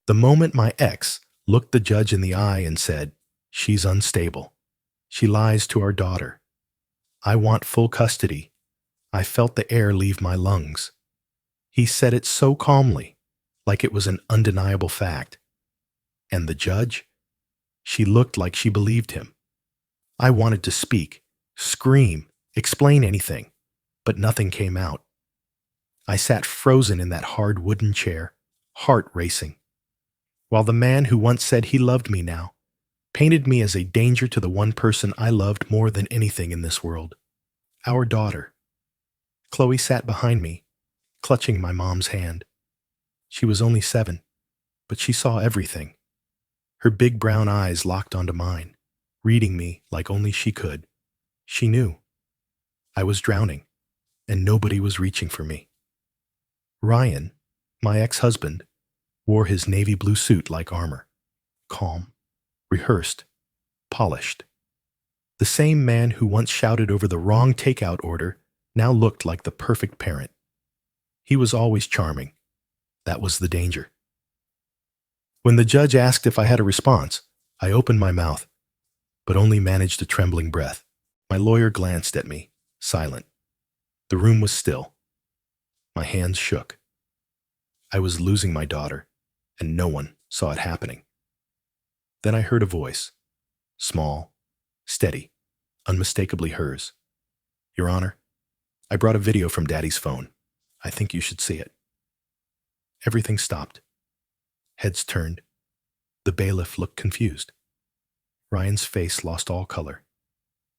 The moment my ex looked the judge in the eye and said, "She's unstable. She lies to our daughter. I want full custody," I felt the air leave my lungs. He said it so calmly, like it was an undeniable fact. And the judge? She looked like she believed him. I wanted to speak, scream, explain anything, but nothing came out. I sat frozen in that hard wooden chair, heart racing, while the man who once said he loved me now painted me as a danger to the one person I loved more than anything in this world, our daughter. Chloe sat behind me, clutching my mom's hand. She was only 7, but she saw everything. Her big brown eyes locked onto mine, reading me like only she could. She knew. I was drowning, and nobody was reaching for me. Ryan, my ex-husband, wore his navy blue suit like armor. Calm, rehearsed, polished. The same man who once shouted over the wrong takeout order now looked like the perfect parent. He was always charming. That was the danger. When the judge asked if I had a response, I opened my mouth, but only managed a trembling breath. My lawyer glanced at me, silent. The room was still. My hands shook. I was losing my daughter, and no one saw it happening. Then I heard a voice, small, steady, unmistakably hers. "Your Honor, I brought a video from Daddy's phone. I think you should see it." Everything stopped. Heads turned. The bailiff looked confused. Ryan's face lost all color.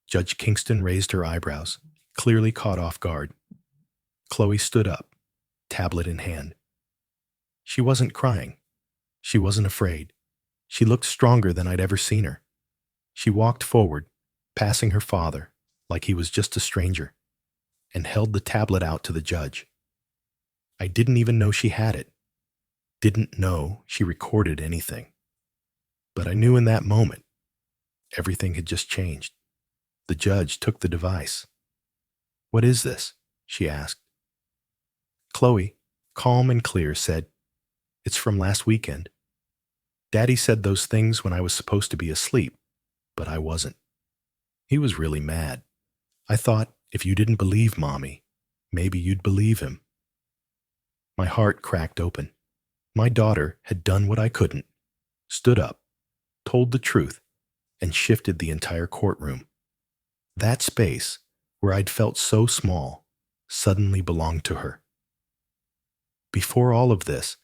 Judge Kingston raised her eyebrows, clearly caught off guard. Chloe stood up, tablet in hand. She wasn't crying. She wasn't afraid. She looked stronger than I'd ever seen her. She walked forward, passing her father, like he was just a stranger, and held the tablet out to the judge. I didn't even know she had it. Didn't know she recorded anything. But I knew in that moment, everything had just changed. The judge took the device. "What is this?" she asked. Chloe, calm and clear, said, "It's from last weekend. Daddy said those things when I was supposed to be asleep, but I wasn't. He was really mad. I thought if you didn't believe Mommy, maybe you'd believe him." My heart cracked open. My daughter had done what I couldn't, stood up, told the truth, and shifted the entire courtroom. That space, where I'd felt so small, suddenly belonged to her. Before all of this,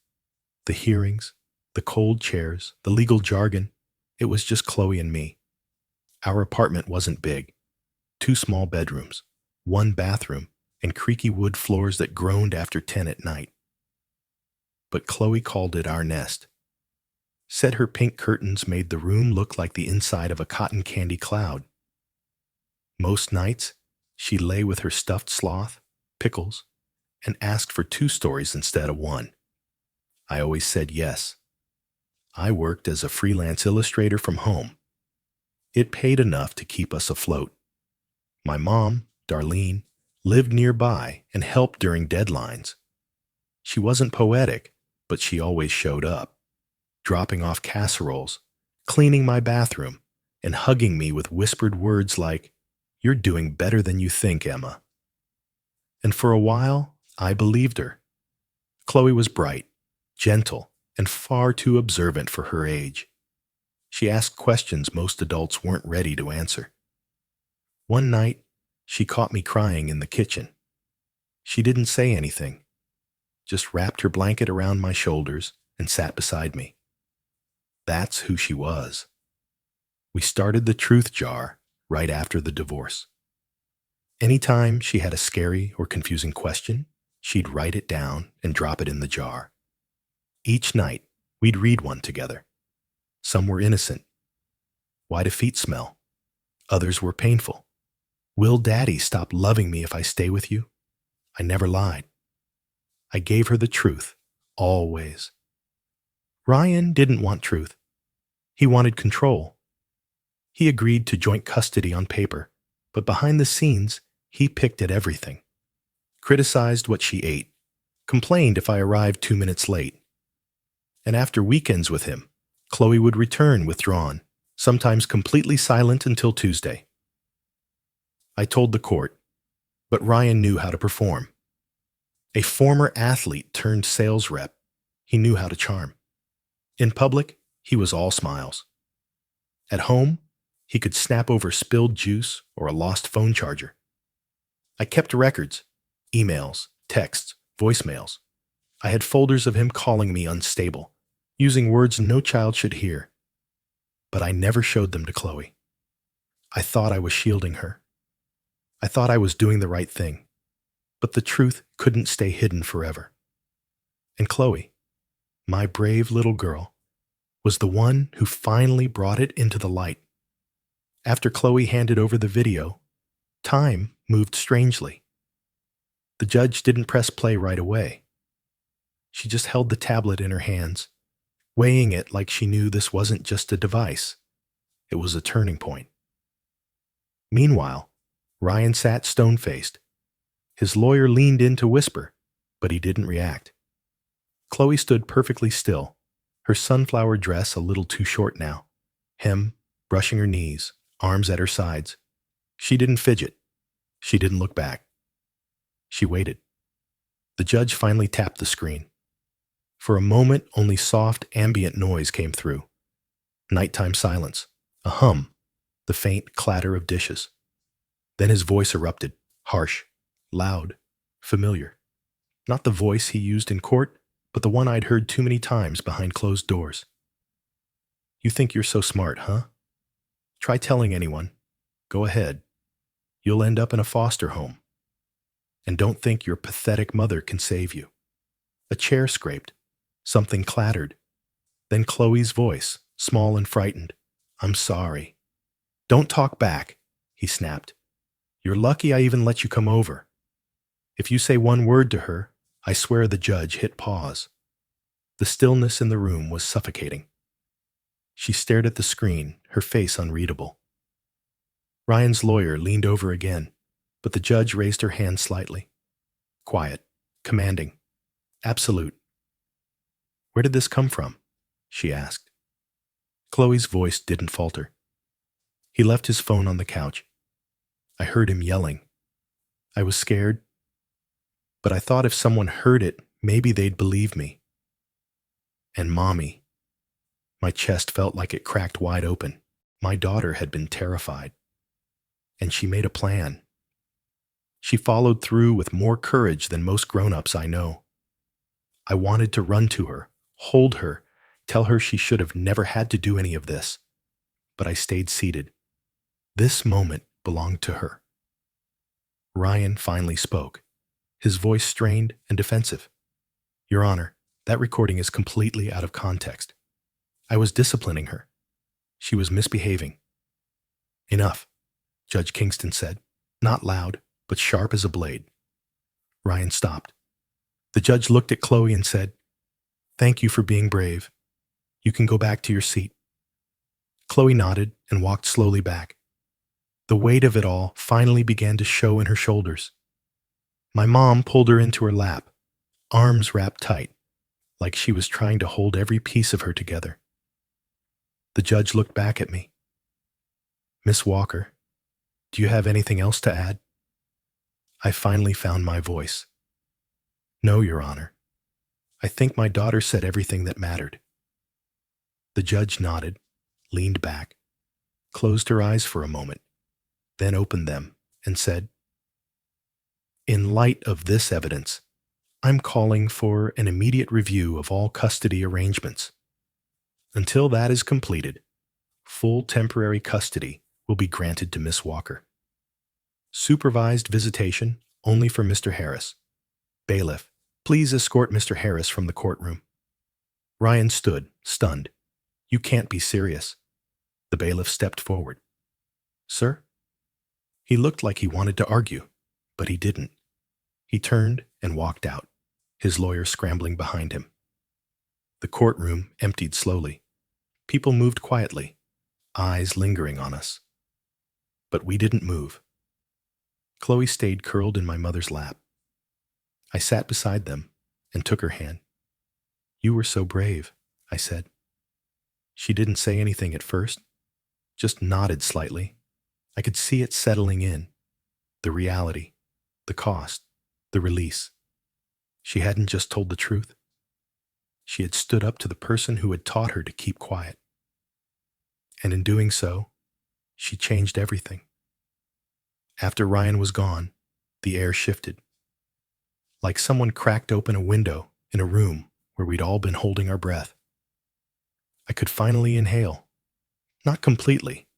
the hearings, the cold chairs, the legal jargon, it was just Chloe and me. Our apartment wasn't big. 2 small bedrooms, 1 bathroom, and creaky wood floors that groaned after 10 at night. But Chloe called it our nest. Said her pink curtains made the room look like the inside of a cotton candy cloud. Most nights, she lay with her stuffed sloth, pickles, and asked for 2 stories instead of 1. I always said yes. I worked as a freelance illustrator from home. It paid enough to keep us afloat. My mom, Darlene, lived nearby and helped during deadlines. She wasn't poetic, but she always showed up, dropping off casseroles, cleaning my bathroom, and hugging me with whispered words like, "You're doing better than you think, Emma." And for a while, I believed her. Chloe was bright, gentle, and far too observant for her age. She asked questions most adults weren't ready to answer. One night, she caught me crying in the kitchen. She didn't say anything, just wrapped her blanket around my shoulders and sat beside me. That's who she was. We started the truth jar right after the divorce. Anytime she had a scary or confusing question, she'd write it down and drop it in the jar. Each night, we'd read one together. Some were innocent. Why do feet smell? Others were painful. Will Daddy stop loving me if I stay with you? I never lied. I gave her the truth, always. Ryan didn't want truth. He wanted control. He agreed to joint custody on paper, but behind the scenes, he picked at everything. Criticized what she ate. Complained if I arrived 2 minutes late. And after weekends with him, Chloe would return withdrawn, sometimes completely silent until Tuesday. I told the court, but Ryan knew how to perform. A former athlete turned sales rep, he knew how to charm. In public, he was all smiles. At home, he could snap over spilled juice or a lost phone charger. I kept records, emails, texts, voicemails. I had folders of him calling me unstable, using words no child should hear. But I never showed them to Chloe. I thought I was shielding her. I thought I was doing the right thing. But the truth couldn't stay hidden forever. And Chloe, my brave little girl, was the one who finally brought it into the light. After Chloe handed over the video, time moved strangely. The judge didn't press play right away. She just held the tablet in her hands, weighing it like she knew this wasn't just a device. It was a turning point. Meanwhile, Ryan sat stone-faced. His lawyer leaned in to whisper, but he didn't react. Chloe stood perfectly still, her sunflower dress a little too short now, hem brushing her knees, arms at her sides. She didn't fidget. She didn't look back. She waited. The judge finally tapped the screen. For a moment, only soft, ambient noise came through. Nighttime silence, a hum, the faint clatter of dishes. Then his voice erupted, harsh, loud, familiar. Not the voice he used in court, but the one I'd heard too many times behind closed doors. You think you're so smart, huh? Try telling anyone. Go ahead. You'll end up in a foster home. And don't think your pathetic mother can save you. A chair scraped. Something clattered. Then Chloe's voice, small and frightened. I'm sorry. Don't talk back, he snapped. You're lucky I even let you come over. If you say one word to her, I swear the judge hit pause. The stillness in the room was suffocating. She stared at the screen, her face unreadable. Ryan's lawyer leaned over again, but the judge raised her hand slightly. Quiet, commanding, absolute. Where did this come from? She asked. Chloe's voice didn't falter. He left his phone on the couch. I heard him yelling. I was scared, but I thought if someone heard it, maybe they'd believe me. And Mommy. My chest felt like it cracked wide open. My daughter had been terrified. And she made a plan. She followed through with more courage than most grown-ups I know. I wanted to run to her, hold her, tell her she should have never had to do any of this. But I stayed seated. This moment belonged to her. Ryan finally spoke, his voice strained and defensive. Your Honor, that recording is completely out of context. I was disciplining her. She was misbehaving. Enough, Judge Kingston said, not loud, but sharp as a blade. Ryan stopped. The judge looked at Chloe and said, Thank you for being brave. You can go back to your seat. Chloe nodded and walked slowly back. The weight of it all finally began to show in her shoulders. My mom pulled her into her lap, arms wrapped tight, like she was trying to hold every piece of her together. The judge looked back at me. Miss Walker, do you have anything else to add? I finally found my voice. No, Your Honor. I think my daughter said everything that mattered. The judge nodded, leaned back, closed her eyes for a moment, then opened them and said, In light of this evidence, I'm calling for an immediate review of all custody arrangements. Until that is completed, full temporary custody will be granted to Miss Walker. Supervised visitation only for Mr. Harris. Bailiff, please escort Mr. Harris from the courtroom. Ryan stood, stunned. You can't be serious. The bailiff stepped forward. Sir? He looked like he wanted to argue, but he didn't. He turned and walked out, his lawyer scrambling behind him. The courtroom emptied slowly. People moved quietly, eyes lingering on us. But we didn't move. Chloe stayed curled in my mother's lap. I sat beside them and took her hand. You were so brave, I said. She didn't say anything at first, just nodded slightly. I could see it settling in. The reality, the cost, the release. She hadn't just told the truth. She had stood up to the person who had taught her to keep quiet. And in doing so, she changed everything. After Ryan was gone, the air shifted. Like someone cracked open a window in a room where we'd all been holding our breath. I could finally inhale. Not completely,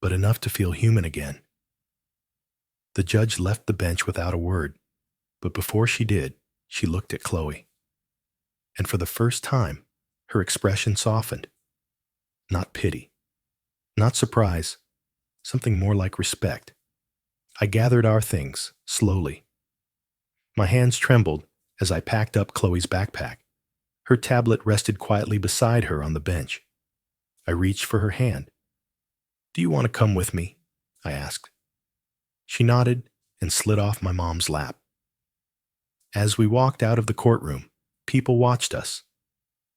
but enough to feel human again. The judge left the bench without a word, but before she did, she looked at Chloe. And for the first time, her expression softened. Not pity, not surprise, something more like respect. I gathered our things, slowly. My hands trembled as I packed up Chloe's backpack. Her tablet rested quietly beside her on the bench. I reached for her hand. "Do you want to come with me?" I asked. She nodded and slid off my mom's lap. As we walked out of the courtroom, people watched us.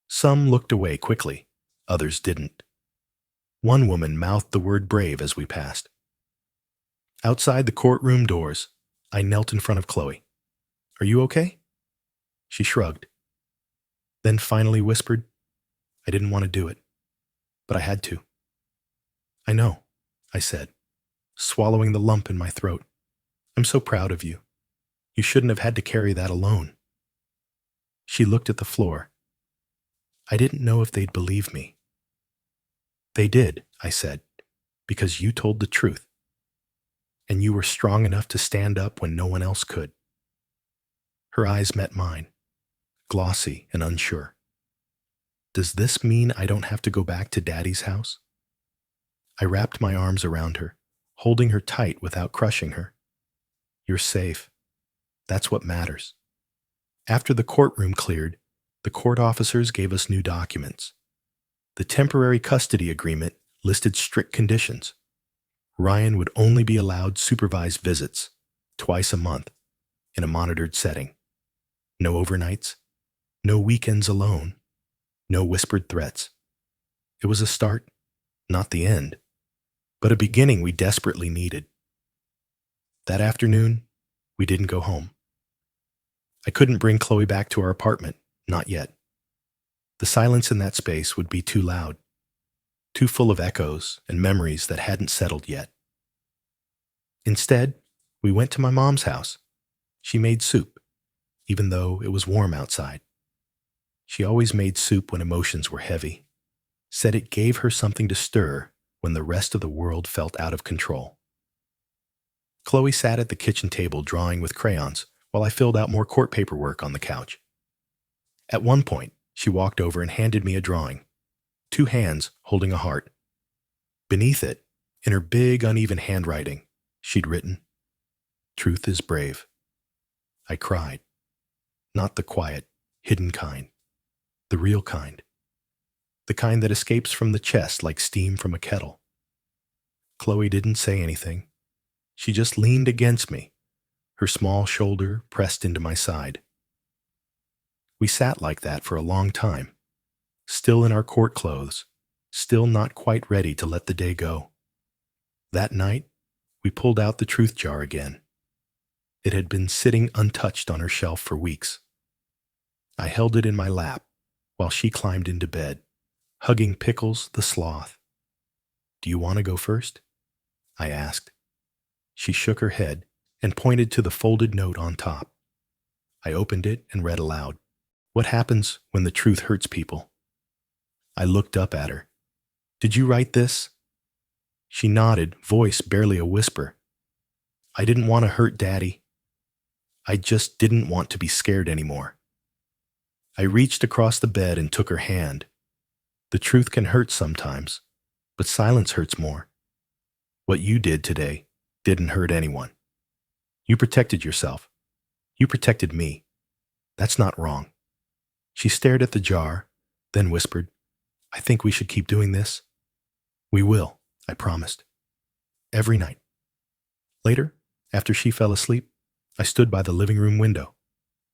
Some looked away quickly, others didn't. One woman mouthed the word brave as we passed. Outside the courtroom doors, I knelt in front of Chloe. "Are you okay?" She shrugged, then finally whispered, "I didn't want to do it, but I had to." "I know," I said, swallowing the lump in my throat. "I'm so proud of you. You shouldn't have had to carry that alone." She looked at the floor. I didn't know if they'd believe me. "They did," I said, "because you told the truth. And you were strong enough to stand up when no one else could." Her eyes met mine, glossy and unsure. "Does this mean I don't have to go back to Daddy's house?" I wrapped my arms around her, holding her tight without crushing her. "You're safe. That's what matters." After the courtroom cleared, the court officers gave us new documents. The temporary custody agreement listed strict conditions. Ryan would only be allowed supervised visits, twice a month, in a monitored setting. No overnights, no weekends alone, no whispered threats. It was a start, not the end, but a beginning we desperately needed. That afternoon, we didn't go home. I couldn't bring Chloe back to our apartment, not yet. The silence in that space would be too loud, too full of echoes and memories that hadn't settled yet. Instead, we went to my mom's house. She made soup, even though it was warm outside. She always made soup when emotions were heavy, said it gave her something to stir when the rest of the world felt out of control. Chloe sat at the kitchen table drawing with crayons while I filled out more court paperwork on the couch. At one point, she walked over and handed me a drawing, 2 hands holding a heart. Beneath it, in her big, uneven handwriting, she'd written, "Truth is brave." I cried. Not the quiet, hidden kind. The real kind. The kind that escapes from the chest like steam from a kettle. Chloe didn't say anything. She just leaned against me, her small shoulder pressed into my side. We sat like that for a long time, still in our court clothes, still not quite ready to let the day go. That night, we pulled out the truth jar again. It had been sitting untouched on her shelf for weeks. I held it in my lap while she climbed into bed, hugging Pickles the sloth. "Do you want to go first?" I asked. She shook her head and pointed to the folded note on top. I opened it and read aloud. "What happens when the truth hurts people?" I looked up at her. "Did you write this?" She nodded, voice barely a whisper. "I didn't want to hurt Daddy. I just didn't want to be scared anymore." I reached across the bed and took her hand. The truth can hurt sometimes, but silence hurts more. What you did today didn't hurt anyone. You protected yourself. You protected me. That's not wrong. She stared at the jar, then whispered, "I think we should keep doing this." "We will," I promised. Every night. Later, after she fell asleep, I stood by the living room window.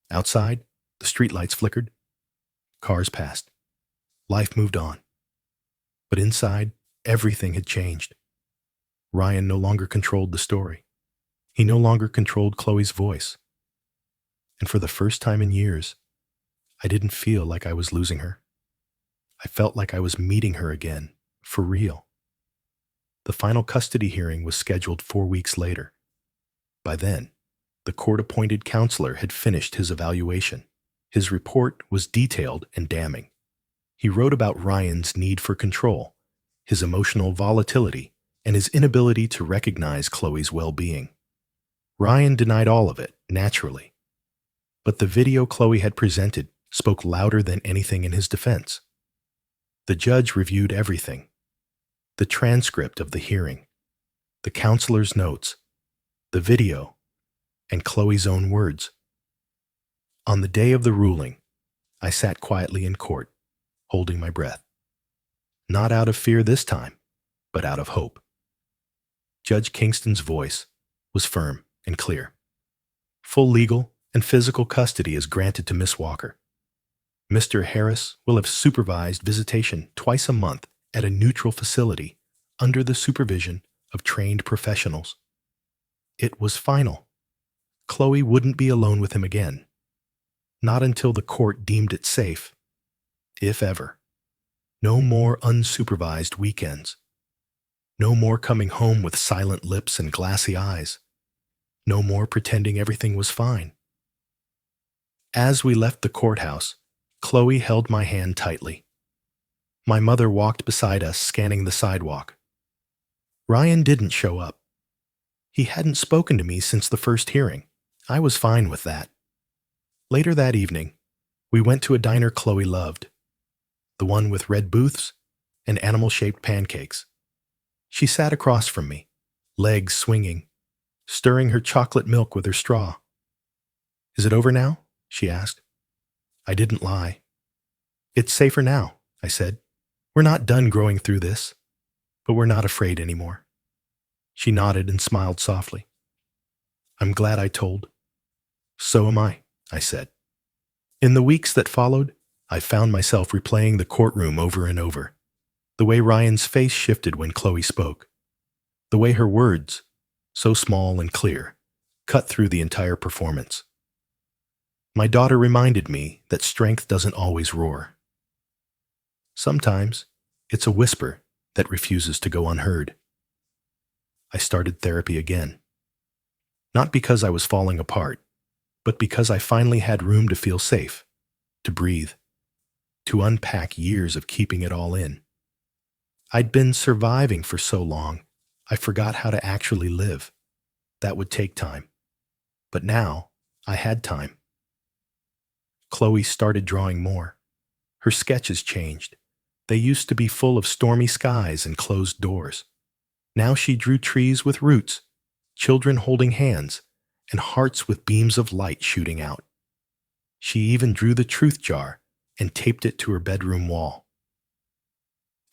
Outside, the streetlights flickered. Cars passed. Life moved on. But inside, everything had changed. Ryan no longer controlled the story. He no longer controlled Chloe's voice. And for the first time in years, I didn't feel like I was losing her. I felt like I was meeting her again, for real. The final custody hearing was scheduled 4 weeks later. By then, the court-appointed counselor had finished his evaluation. His report was detailed and damning. He wrote about Ryan's need for control, his emotional volatility, and his inability to recognize Chloe's well-being. Ryan denied all of it, naturally. But the video Chloe had presented spoke louder than anything in his defense. The judge reviewed everything: the transcript of the hearing, the counselor's notes, the video, and Chloe's own words. On the day of the ruling, I sat quietly in court, holding my breath. Not out of fear this time, but out of hope. Judge Kingston's voice was firm and clear. Full legal and physical custody is granted to Miss Walker. Mr. Harris will have supervised visitation twice a month at a neutral facility under the supervision of trained professionals. It was final. Chloe wouldn't be alone with him again. Not until the court deemed it safe, if ever. No more unsupervised weekends. No more coming home with silent lips and glassy eyes. No more pretending everything was fine. As we left the courthouse, Chloe held my hand tightly. My mother walked beside us, scanning the sidewalk. Ryan didn't show up. He hadn't spoken to me since the first hearing. I was fine with that. Later that evening, we went to a diner Chloe loved, the one with red booths and animal-shaped pancakes. She sat across from me, legs swinging, stirring her chocolate milk with her straw. "Is it over now?" she asked. I didn't lie. "It's safer now," I said. "We're not done growing through this, but we're not afraid anymore." She nodded and smiled softly. "I'm glad I told." "So am I said. In the weeks that followed, I found myself replaying the courtroom over and over. The way Ryan's face shifted when Chloe spoke. The way her words, so small and clear, cut through the entire performance. My daughter reminded me that strength doesn't always roar. Sometimes, it's a whisper that refuses to go unheard. I started therapy again. Not because I was falling apart, but because I finally had room to feel safe, to breathe, to unpack years of keeping it all in. I'd been surviving for so long, I forgot how to actually live. That would take time. But now, I had time. Chloe started drawing more. Her sketches changed. They used to be full of stormy skies and closed doors. Now she drew trees with roots, children holding hands, and hearts with beams of light shooting out. She even drew the truth jar and taped it to her bedroom wall.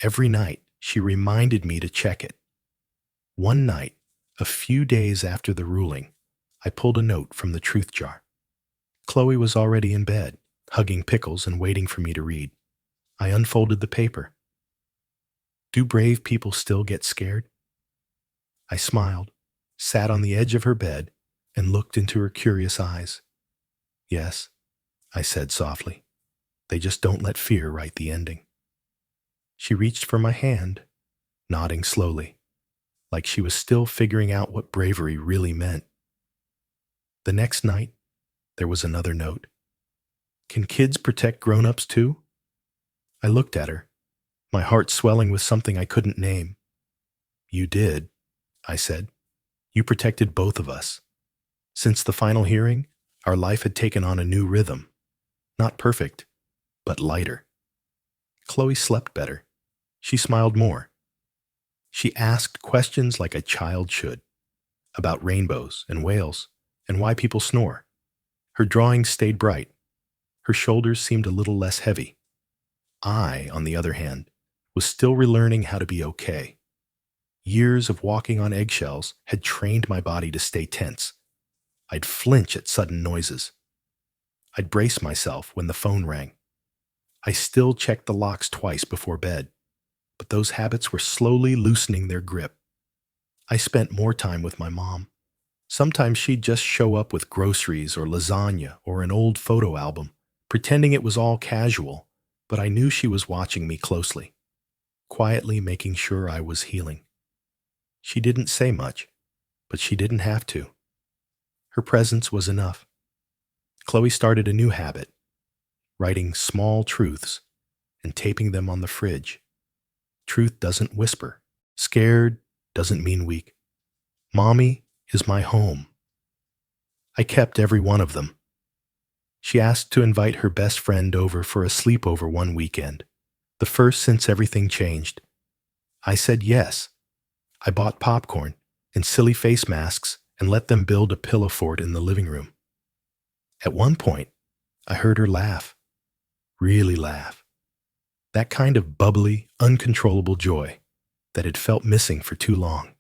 Every night, she reminded me to check it. One night, a few days after the ruling, I pulled a note from the truth jar. Chloe was already in bed, hugging pickles and waiting for me to read. I unfolded the paper. "Do brave people still get scared?" I smiled, sat on the edge of her bed, and looked into her curious eyes. "Yes," I said softly. "They just don't let fear write the ending." She reached for my hand, nodding slowly, like she was still figuring out what bravery really meant. The next night, there was another note. "Can kids protect grown-ups too?" I looked at her, my heart swelling with something I couldn't name. "You did," I said. "You protected both of us. Since the final hearing, our life had taken on a new rhythm. Not perfect, but lighter." Chloe slept better. She smiled more. She asked questions like a child should, about rainbows and whales and why people snore. Her drawings stayed bright. Her shoulders seemed a little less heavy. I, on the other hand, was still relearning how to be okay. Years of walking on eggshells had trained my body to stay tense. I'd flinch at sudden noises. I'd brace myself when the phone rang. I still checked the locks twice before bed, but those habits were slowly loosening their grip. I spent more time with my mom. Sometimes she'd just show up with groceries or lasagna or an old photo album, pretending it was all casual, but I knew she was watching me closely, quietly making sure I was healing. She didn't say much, but she didn't have to. Her presence was enough. Chloe started a new habit, writing small truths and taping them on the fridge. Truth doesn't whisper. Scared doesn't mean weak. Mommy is my home. I kept every one of them. She asked to invite her best friend over for a sleepover one weekend, the first since everything changed. I said yes. I bought popcorn and silly face masks and let them build a pillow fort in the living room. At one point, I heard her laugh, really laugh. That kind of bubbly, uncontrollable joy that had felt missing for too long.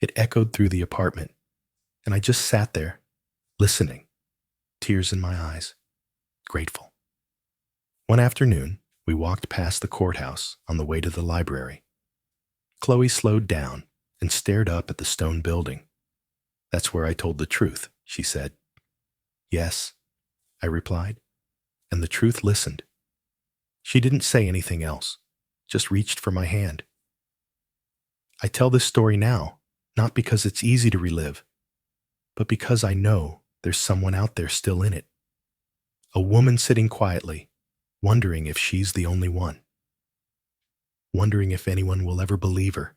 It echoed through the apartment, and I just sat there, listening, tears in my eyes, grateful. One afternoon, we walked past the courthouse on the way to the library. Chloe slowed down and stared up at the stone building. That's where I told the truth, she said. Yes, I replied, and the truth listened. She didn't say anything else, just reached for my hand. I tell this story now, not because it's easy to relive, but because I know there's someone out there still in it. A woman sitting quietly, wondering if she's the only one. Wondering if anyone will ever believe her.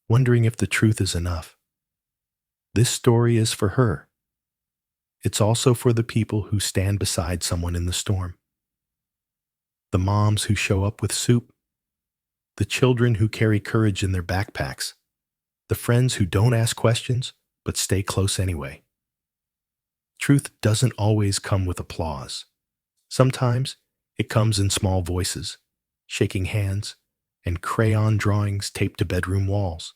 Wondering if the truth is enough. This story is for her. It's also for the people who stand beside someone in the storm. The moms who show up with soup. The children who carry courage in their backpacks. The friends who don't ask questions, but stay close anyway. Truth doesn't always come with applause. Sometimes it comes in small voices, shaking hands, and crayon drawings taped to bedroom walls.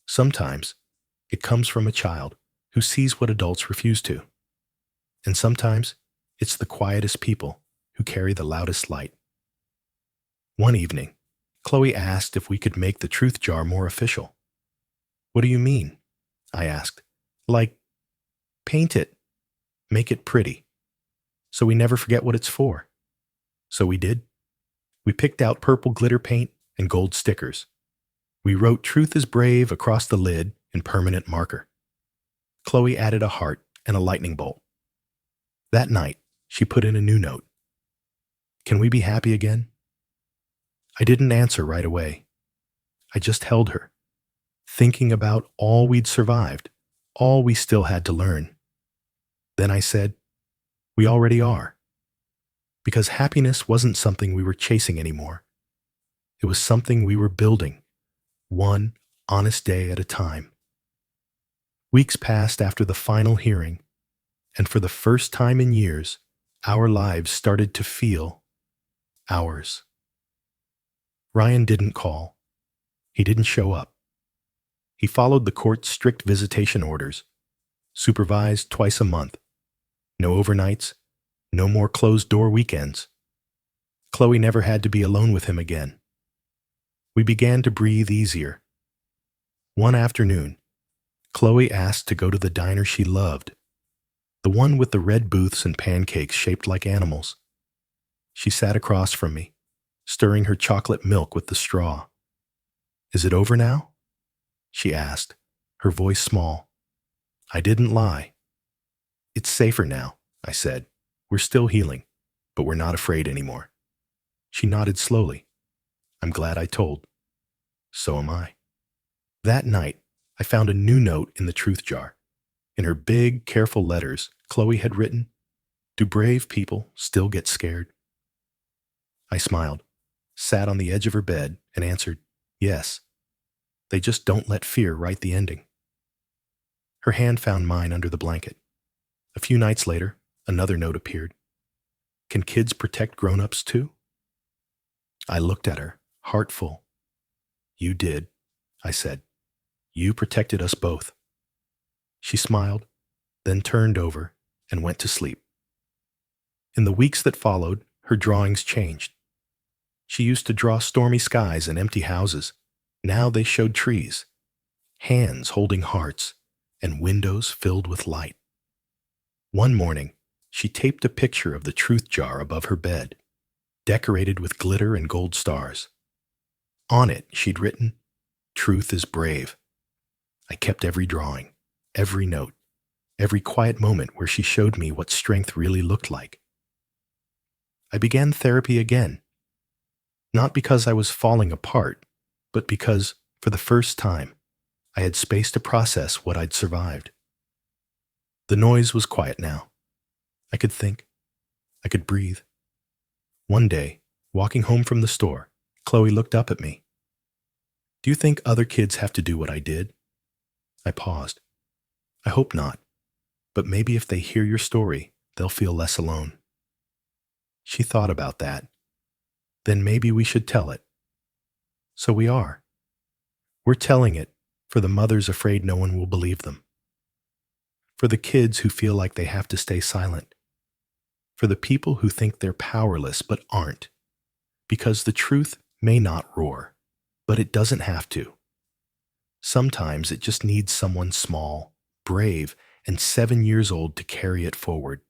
Sometimes it comes from a child who sees what adults refuse to. And sometimes it's the quietest people who carry the loudest light. One evening, Chloe asked if we could make the truth jar more official. What do you mean? I asked. Like, paint it. Make it pretty. So we never forget what it's for. So we did. We picked out purple glitter paint and gold stickers. We wrote "Truth is Brave" across the lid in permanent marker. Chloe added a heart and a lightning bolt. That night, she put in a new note. Can we be happy again? I didn't answer right away. I just held her, thinking about all we'd survived, all we still had to learn. Then I said, we already are. Because happiness wasn't something we were chasing anymore. It was something we were building, one honest day at a time. Weeks passed after the final hearing, and for the first time in years, our lives started to feel ours. Ryan didn't call. He didn't show up. He followed the court's strict visitation orders, supervised twice a month. No overnights, no more closed-door weekends. Chloe never had to be alone with him again. We began to breathe easier. One afternoon, Chloe asked to go to the diner she loved, the one with the red booths and pancakes shaped like animals. She sat across from me, stirring her chocolate milk with the straw. Is it over now? She asked, her voice small. I didn't lie. It's safer now, I said. We're still healing, but we're not afraid anymore. She nodded slowly. I'm glad I told. So am I. That night, I found a new note in the truth jar. In her big, careful letters, Chloe had written, Do brave people still get scared? I smiled, sat on the edge of her bed, and answered, yes. They just don't let fear write the ending. Her hand found mine under the blanket. A few nights later, another note appeared. Can kids protect grown-ups too? I looked at her, heart full. You did, I said. You protected us both. She smiled, then turned over and went to sleep. In the weeks that followed, Her drawings changed. She used to draw stormy skies and empty houses. Now they showed trees, hands holding hearts, and windows filled with light. One morning, she taped a picture of the truth jar above her bed, decorated with glitter and gold stars. On it, she'd written, "Truth is brave." I kept every drawing, every note, every quiet moment where she showed me what strength really looked like. I began therapy again, not because I was falling apart, but because, for the first time, I had space to process what I'd survived. The noise was quiet now. I could think. I could breathe. One day, walking home from the store, Chloe looked up at me. "Do you think other kids have to do what I did?" I paused. "I hope not. But maybe if they hear your story, they'll feel less alone." She thought about that. "Then maybe we should tell it." So we are. We're telling it for the mothers afraid no one will believe them, for the kids who feel like they have to stay silent, for the people who think they're powerless but aren't, because the truth may not roar, but it doesn't have to. Sometimes it just needs someone small, brave, and 7 years old to carry it forward.